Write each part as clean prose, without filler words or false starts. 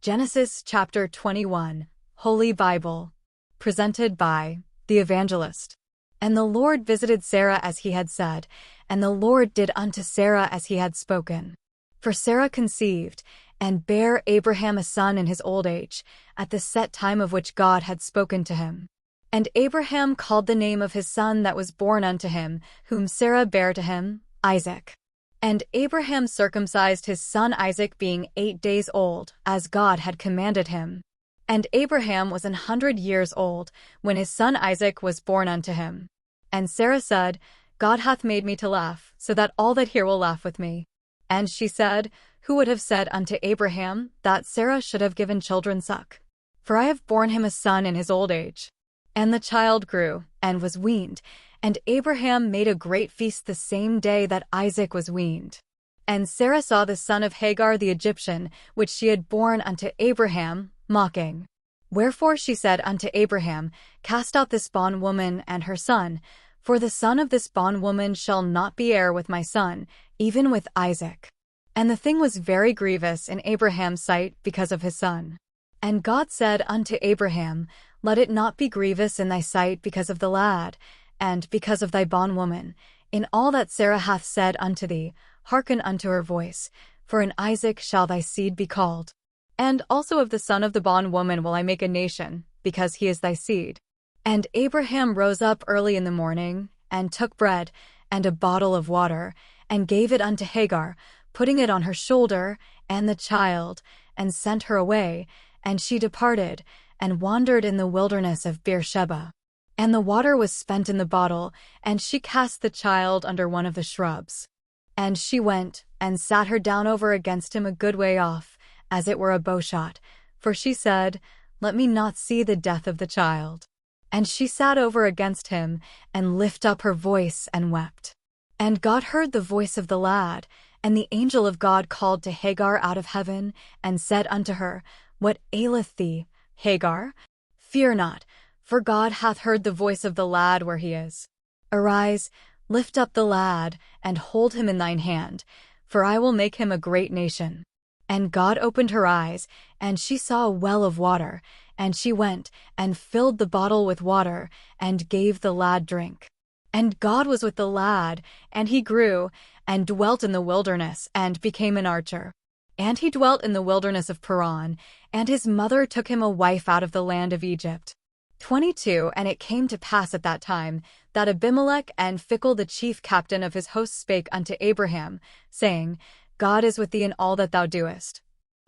Genesis chapter 21, Holy Bible. Presented by the Evangelist. And the Lord visited Sarah as he had said, and the Lord did unto Sarah as he had spoken. For Sarah conceived, and bare Abraham a son in his old age, at the set time of which God had spoken to him. And Abraham called the name of his son that was born unto him, whom Sarah bare to him, Isaac. And Abraham circumcised his son Isaac being 8 days old, as God had commanded him. And Abraham was 100 years old, when his son Isaac was born unto him. And Sarah said, God hath made me to laugh, so that all that hear will laugh with me. And she said, Who would have said unto Abraham, that Sarah should have given children suck? For I have borne him a son in his old age. And the child grew, and was weaned, and Abraham made a great feast the same day that Isaac was weaned. And Sarah saw the son of Hagar the Egyptian, which she had borne unto Abraham, mocking. Wherefore she said unto Abraham, Cast out this bondwoman and her son, for the son of this bondwoman shall not be heir with my son, even with Isaac. And the thing was very grievous in Abraham's sight because of his son. And God said unto Abraham, Let it not be grievous in thy sight because of the lad, and because of thy bondwoman. In all that Sarah hath said unto thee, hearken unto her voice, for in Isaac shall thy seed be called. And also of the son of the bondwoman will I make a nation, because he is thy seed. And Abraham rose up early in the morning, and took bread, and a bottle of water, and gave it unto Hagar, putting it on her shoulder, and the child, and sent her away, and she departed, and wandered in the wilderness of Beersheba. And the water was spent in the bottle, and she cast the child under one of the shrubs. And she went, and sat her down over against him a good way off, as it were a bowshot, for she said, Let me not see the death of the child. And she sat over against him, and lift up her voice, and wept. And God heard the voice of the lad, and the angel of God called to Hagar out of heaven, and said unto her, What aileth thee, Hagar? Fear not, for God hath heard the voice of the lad where he is. Arise, lift up the lad, and hold him in thine hand, for I will make him a great nation. And God opened her eyes, and she saw a well of water, and she went, and filled the bottle with water, and gave the lad drink. And God was with the lad, and he grew, and dwelt in the wilderness, and became an archer. And he dwelt in the wilderness of Paran, and his mother took him a wife out of the land of Egypt. 22 And it came to pass at that time, that Abimelech and Phicol the chief captain of his host spake unto Abraham, saying, God is with thee in all that thou doest.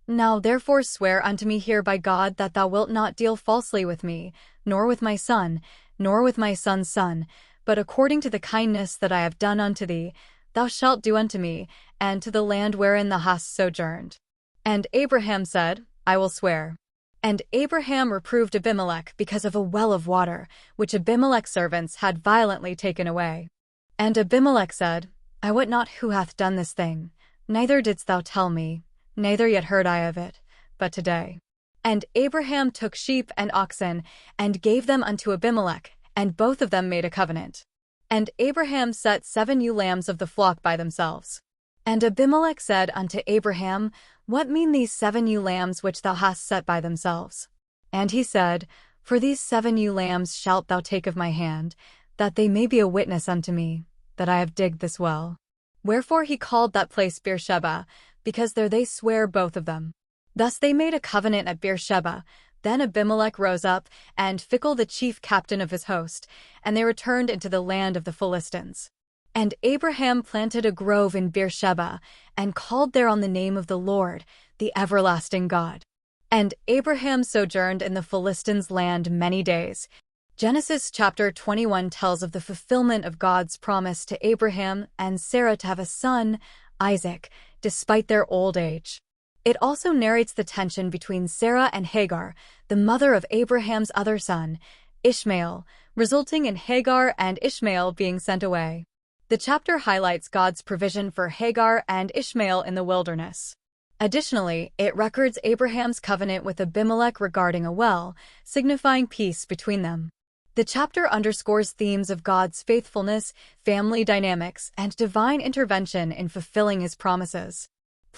Now therefore swear unto me here by God that thou wilt not deal falsely with me, nor with my son, nor with my son's son, but according to the kindness that I have done unto thee, thou shalt do unto me, and to the land wherein thou hast sojourned. And Abraham said, I will swear. And Abraham reproved Abimelech because of a well of water, which Abimelech's servants had violently taken away. And Abimelech said, I wot not who hath done this thing, neither didst thou tell me, neither yet heard I of it, but today. And Abraham took sheep and oxen, and gave them unto Abimelech, and both of them made a covenant. And Abraham set 7 ewe lambs of the flock by themselves. And Abimelech said unto Abraham, What mean these 7 ewe lambs which thou hast set by themselves? And he said, For these 7 ewe lambs shalt thou take of my hand, that they may be a witness unto me, that I have digged this well. Wherefore he called that place Beersheba, because there they sware both of them. Thus they made a covenant at Beersheba. Then Abimelech rose up, and Phicol the chief captain of his host, and they returned into the land of the Philistines. And Abraham planted a grove in Beersheba, and called there on the name of the Lord, the everlasting God. And Abraham sojourned in the Philistines' land many days. Genesis chapter 21 tells of the fulfillment of God's promise to Abraham and Sarah to have a son, Isaac, despite their old age. It also narrates the tension between Sarah and Hagar, the mother of Abraham's other son, Ishmael, resulting in Hagar and Ishmael being sent away. The chapter highlights God's provision for Hagar and Ishmael in the wilderness. Additionally, it records Abraham's covenant with Abimelech regarding a well, signifying peace between them. The chapter underscores themes of God's faithfulness, family dynamics, and divine intervention in fulfilling his promises.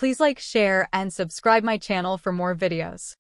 Please like, share, and subscribe my channel for more videos.